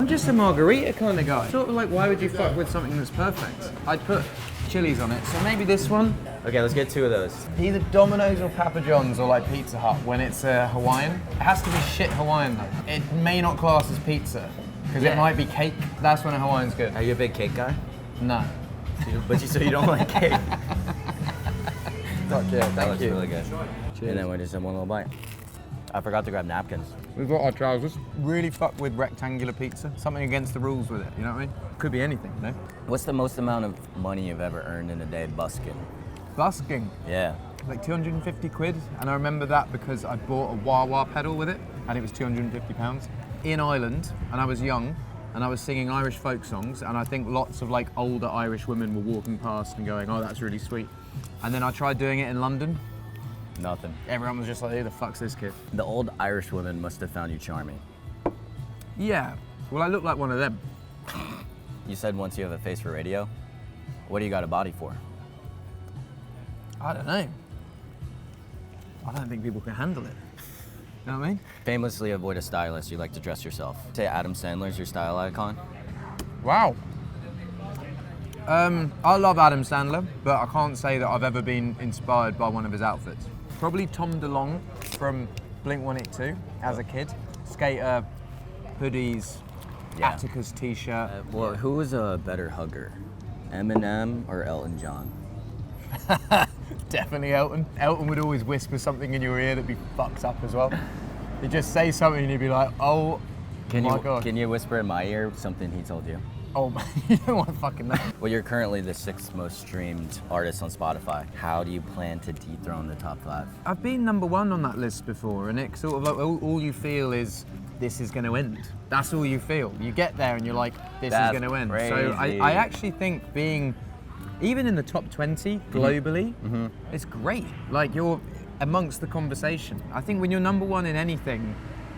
just a margarita kind of guy. Sort of like, why would you fuck with something that's perfect? I'd put chilies on it, so maybe this one. Okay, let's get 2 of those. Either Domino's or Papa John's or like Pizza Hut when it's Hawaiian. It has to be shit Hawaiian though. It may not class as pizza, because it might be cake. That's when a Hawaiian's good. Are you a big cake guy? No. But you said you don't like cake. Fuck yeah, That looks really good. And then we just have one little bite. I forgot to grab napkins. We've got our trousers. Really fuck with rectangular pizza. Something against the rules with it, you know what I mean? Could be anything, you know? What's the most amount of money you've ever earned in a day busking? Busking. Yeah. Like 250 quid. And I remember that because I bought a wah-wah pedal with it and it was 250 pounds. In Ireland, and I was young, and I was singing Irish folk songs, and I think lots of like older Irish women were walking past and going, oh, that's really sweet. And then I tried doing it in London. Nothing. Everyone was just like, who the fuck's this kid? The old Irish women must have found you charming. Yeah. Well, I look like one of them. You said once you have a face for radio. What do you got a body for? I don't know. I don't think people can handle it. You know what I mean? Famously avoid a stylist, you like to dress yourself. Say Adam Sandler's your style icon. Wow. I love Adam Sandler, but I can't say that I've ever been inspired by one of his outfits. Probably Tom DeLonge from Blink-182 as a kid. Skater, hoodies, Atticus t-shirt. Well, who was a better hugger? Eminem or Elton John? Definitely Elton. Elton would always whisper something in your ear that'd be fucked up as well. He'd just say something and you'd be like, oh my God. Can you whisper in my ear something he told you? Oh, you don't want to fucking know. Well, you're currently the 6th most streamed artist on Spotify. How do you plan to dethrone the top 5? I've been #1 on that list before, and it's sort of like all you feel is this is going to end. That's all you feel. You get there and you're like, this is going to end. Crazy. So I actually think being even in the top 20 globally, it's great. Like you're amongst the conversation. I think when you're #1 in anything,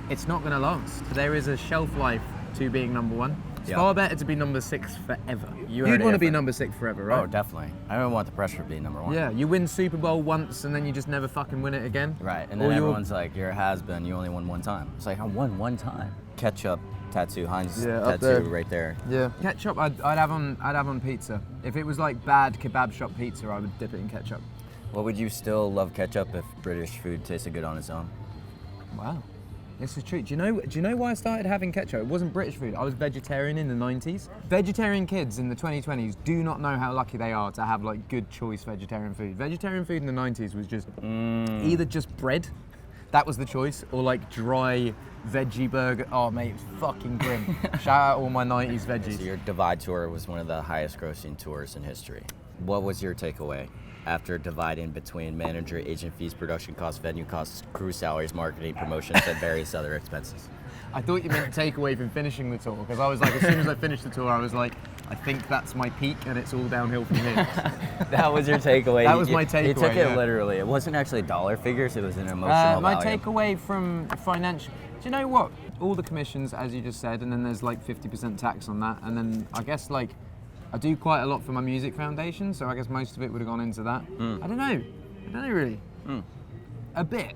it's not going to last. There is a shelf life to being #1. It's far better to be #6 forever. You'd want to be #6 forever, right? Oh, definitely. I don't want the pressure of being #1. Yeah, you win Super Bowl once and then you just never fucking win it again. Right, and then everyone's like, you're a has-been, you only won one time. It's like, I won one time. Ketchup tattoo, Heinz tattoo right there. Yeah, ketchup I'd have on pizza. If it was like bad kebab shop pizza, I would dip it in ketchup. Well, would you still love ketchup if British food tasted good on its own? Wow. This is true. Do you know why I started having ketchup? It wasn't British food. I was vegetarian in the 90s. Vegetarian kids in the 2020s do not know how lucky they are to have like good choice vegetarian food. Vegetarian food in the 90s was just either just bread, that was the choice, or like dry veggie burger. Oh mate, it was fucking grim. Shout out all my 90s veggies. So your Divide tour was one of the highest grossing tours in history. What was your takeaway after dividing between manager, agent fees, production costs, venue costs, crew salaries, marketing, promotions, and various other expenses? I thought you meant takeaway from finishing the tour, because I was like, as soon as I finished the tour, I was like, I think that's my peak and it's all downhill from here. That was your takeaway? That was my takeaway. You took it literally. It wasn't actually dollar figures, it was an emotional my value. takeaway from financial, do you know what? All the commissions, as you just said, and then there's like 50% tax on that, and then I guess like, I do quite a lot for my music foundation, so I guess most of it would have gone into that. I don't know really. A bit.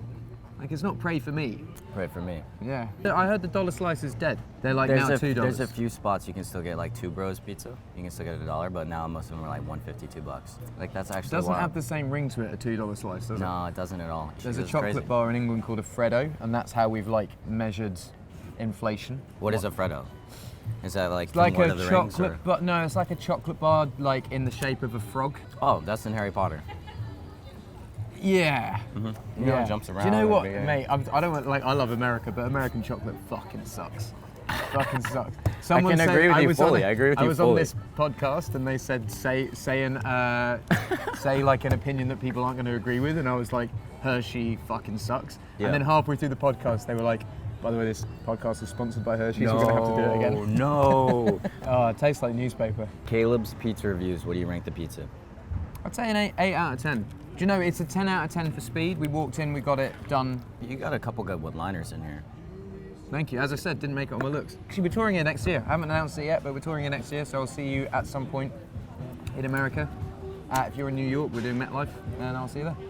Like it's not pray for me. Pray for me. Yeah. I heard the dollar slice is dead. They're like now $2. There's a few spots you can still get like 2 Bros pizza. You can still get $1, but now most of them are like $1.50, $2. Like that's actually doesn't have the same ring to it, a $2 slice, does it? No, it doesn't at all. There's a chocolate bar in England called a Freddo, and that's how we've like measured inflation. What is a Freddo? Is that like It's like Lord a of the chocolate, Rings, or? but no, it's like a chocolate bar, like in the shape of a frog. Oh, that's in Harry Potter. Yeah. You know, it jumps around. Do you know what, and mate? I don't want, like, I love America, but American chocolate fucking sucks. Fucking sucks. I can agree with you fully. I agree with you fully. I was fully. on this podcast and they said say like an opinion that people aren't going to agree with, and I was like, Hershey fucking sucks. Yeah. And then halfway through the podcast, they were like, by the way, this podcast is sponsored by Hershey, so we're going to have to do it again. No. Oh, it tastes like newspaper. Caleb's Pizza Reviews. What do you rank the pizza? I'd say an 8 out of 10. Do you know, it's a 10 out of 10 for speed. We walked in, we got it done. You got a couple good one-liners in here. Thank you. As I said, didn't make it on my looks. Actually, we're touring here next year. I haven't announced it yet, but we're touring here next year, so I'll see you at some point in America. If you're in New York, we're doing MetLife, and I'll see you there.